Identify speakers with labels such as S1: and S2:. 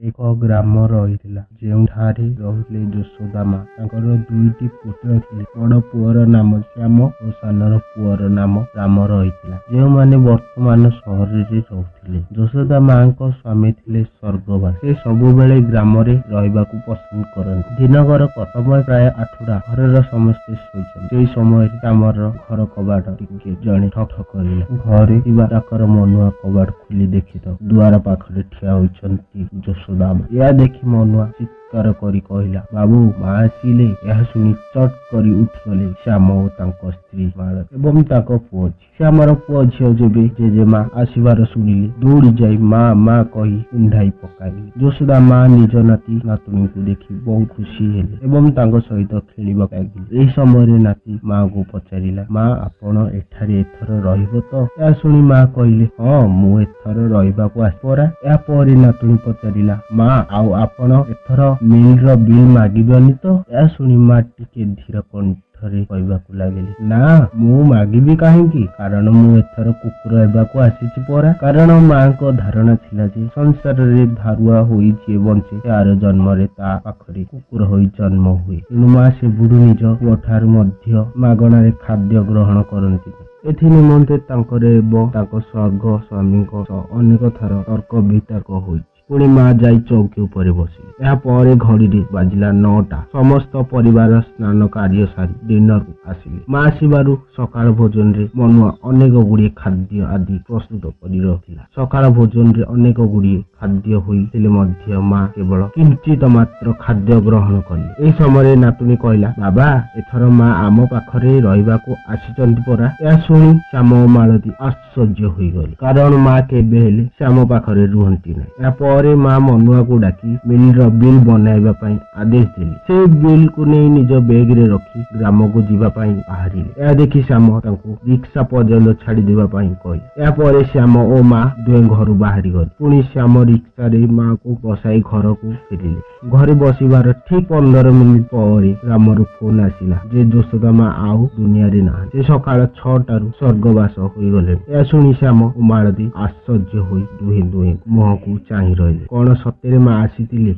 S1: ଏକ ଗ୍ରାମ ରହିଥିଲା, ଯେଉଁଠାରେ ରହୁଥିଲେ ଯଶୋଦା ମା। ତାଙ୍କର ଦୁଇଟି ପୁତ୍ର ଥିଲେ। ବଡ଼ ପୁଅର ନାମ ଶ୍ୟାମ ଓ ସାନର ପୁଅର ନାମ ରାମ ରହିଥିଲା, ଯେଉଁମାନେ ବର୍ତ୍ତମାନ ସହରରେ ରହୁଥିଲେ। ଯଶୋଦା ମାଙ୍କ ସ୍ୱାମୀ ଥିଲେ ସ୍ୱର୍ଗବାସୀ। ସେ ସବୁବେଳେ ଗ୍ରାମରେ ରହିବାକୁ ପସନ୍ଦ କରନ୍ତି। ଦିନକର ସମୟ ପ୍ରାୟ 8ଟା। ଘରର ସମସ୍ତେ ଶୋଇଛନ୍ତି। ସେହି ସମୟରେ ଶ୍ୟାମର ଘର କବାଟ ଟିକେ ଜଣେ ଠକ୍ ଠକ୍ କରିଲା। ଘରେ ଥିବା ଚାକର ମନୁଆ କବାଟ ଖୋଲି ଦେଖିତ ଦୁଆର ପାଖରେ ଠିଆ ହୋଇଛନ୍ତି ଯଶୋଦା ମା। ଏହା ଦେଖି ମନୁଆ ଚିତ୍କାର କରି କହିଲା, ବାବୁ, ମା ଆସିଲେ। ଏହା ଶୁଣି ଚଟ୍ କରି ଉଠିଗଲେ ଶ୍ୟାମ ଓ ତାଙ୍କ ସ୍ତ୍ରୀ ମାଳତୀ ଏବଂ ତାଙ୍କ ପୁଅ ଝିଅ। ଶ୍ୟାମର ପୁଅ ଝିଅ ଯେବେ ଜେଜେମା ଆସିବାର ଶୁଣିଲେ, ଦୌଡ଼ି ଯାଇ ମା ମା କହି କୁଣ୍ଢାଇ ପକାଇଲେ। ଯଶୋଦା ମା ନିଜ ନାତି ନାତୁଣୀଙ୍କୁ ଦେଖି ବହୁତ ଖୁସି ହେଲେ ଏବଂ ତାଙ୍କ ସହିତ ଖେଳିବାକୁ ଲାଗିଲେ। ଏହି ସମୟରେ ନାତି ମାଙ୍କୁ ପଚାରିଲା, ମା, ଆପଣ ଏଠାରେ ଏଥର ରହିବ ତ? ଏହା ଶୁଣି ମା କହିଲେ, ହଁ, ମୁଁ ଏଥର ରହିବାକୁ ଆସି ପରା। ଏହାପରେ ନାତୁଣୀ ପଚାରିଲା, ମା, ଆଉ ଆପଣ ଏଥର ମିଲର ବିଲ୍ ମାଗିବନି ତ? ଏହା ଶୁଣି ମା ଟିକେ ଧୀର କଣ୍ଠରେ କହିବାକୁ ଲାଗିଲେ, ନା, ମୁଁ ମାଗିବି କାହିଁକି? କାରଣ ମୁଁ ଏଥର କୁକୁର ହେବାକୁ ଆସିଛି ପରା। କାରଣ ମାଙ୍କ ଧାରଣା ଥିଲା ଯେ ସଂସାରରେ ଧାରୁଆ ହୋଇ ଯିଏ ବଞ୍ଚେ, ତାର ଜନ୍ମରେ ତା ପାଖରେ କୁକୁର ହୋଇ ଜନ୍ମ ହୁଏ। ତେଣୁ ମା ସେବୁଠୁ ନିଜ ପୁଅଠାରୁ ମଧ୍ୟ ମାଗଣାରେ ଖାଦ୍ୟ ଗ୍ରହଣ କରନ୍ତି। ଏଥି ନିମନ୍ତେ ତାଙ୍କର ଏବଂ ତାଙ୍କ ସ୍ୱର୍ଗ ସ୍ୱାମୀଙ୍କ ସହ ଅନେକ ଥର ତର୍କ ବିତର୍କ ହୋଇଛି। ପୁଣି ମା ଯାଇ ଚୌକି ଉପରେ ବସିଲେ। ଏହାପରେ ଘଡ଼ିରେ ବାଜିଲା 9ଟା। ସମସ୍ତ ପରିବାର ସ୍ନାନ କାର୍ଯ୍ୟ ସାରି ଡିନରକୁ ଆସିଲେ। ମା ଆସିବାରୁ ସକାଳ ଭୋଜନରେ ମନୁଆ ଅନେକ ଗୁଡ଼ିଏ ଖାଦ୍ୟ ଆଦି ପ୍ରସ୍ତୁତ କରି ରଖିଥିଲା। ସକାଳ ଭୋଜନରେ ଅନେକ ଗୁଡ଼ିଏ ଖାଦ୍ୟ ହୋଇଥିଲେ ମଧ୍ୟ ମା କେବଳ କିଞ୍ଚିତ ମାତ୍ର ଖାଦ୍ୟ ଗ୍ରହଣ କଲେ। ଏହି ସମୟରେ ନାତୁଣୀ କହିଲା, ବାବା, ଏଥର ମା ଆମ ପାଖରେ ରହିବାକୁ ଆସିଛନ୍ତି ପରା। ଏହା ଶୁଣି ଶ୍ୟାମ ଓ ମାଳତୀ ଆଶ୍ଚର୍ଯ୍ୟ ହୋଇଗଲେ, କାରଣ ମା କେବେ ହେଲେ ଶ୍ୟାମ ପାଖରେ ରୁହନ୍ତି ନାହିଁ। ଏହାପରେ ମା ମନୁଆକୁ ଡାକି ମିଲର ବିଲ୍ ବନାଇବା ପାଇଁ ଆଦେଶ ଦେଲେ। ସେହି ବିଲକୁ ନେଇ ନିଜ ବେଗରେ ରଖି ଗ୍ରାମକୁ ଯିବା ପାଇଁ ବାହାରିଲେ। ଏହା ଦେଖି ଶ୍ୟାମ ତାଙ୍କୁ ରିକ୍ସା ପର୍ଯ୍ୟନ୍ତ ଛାଡ଼ିଦେବା ପାଇଁ କହିଲେ। ଏହାପରେ ଶ୍ୟାମ ଓ ମା ଦୁହେଁ ଘରୁ ବାହାରିଗଲେ। ପୁଣି ଶ୍ୟାମ ରିକ୍ସାରେ ମାକୁ ବସାଇ ଘରକୁ ଫେରିଲେ। ଘରେ ବସିବାର ଠିକ୍ 15 ମିନିଟ୍ ପରେ ଗ୍ରାମରୁ ଫୋନ ଆସିଲା ଯେ ଯଶୋଦା ମା ଆଉ ଦୁନିଆରେ ନାହାନ୍ତି। ସେ ସକାଳ 6ଟାରୁ ସ୍ୱର୍ଗବାସ ହୋଇଗଲେଣି। ଏହା ଶୁଣି ଶ୍ୟାମ ଓ ମାଳତୀ ଆଶ୍ଚର୍ଯ୍ୟ ହୋଇ ଦୁହେଁ ମୁହଁକୁ ଚାହିଁ ରହିଲେ। କଣ ସତରେ ମା ଆସିଥିଲେ?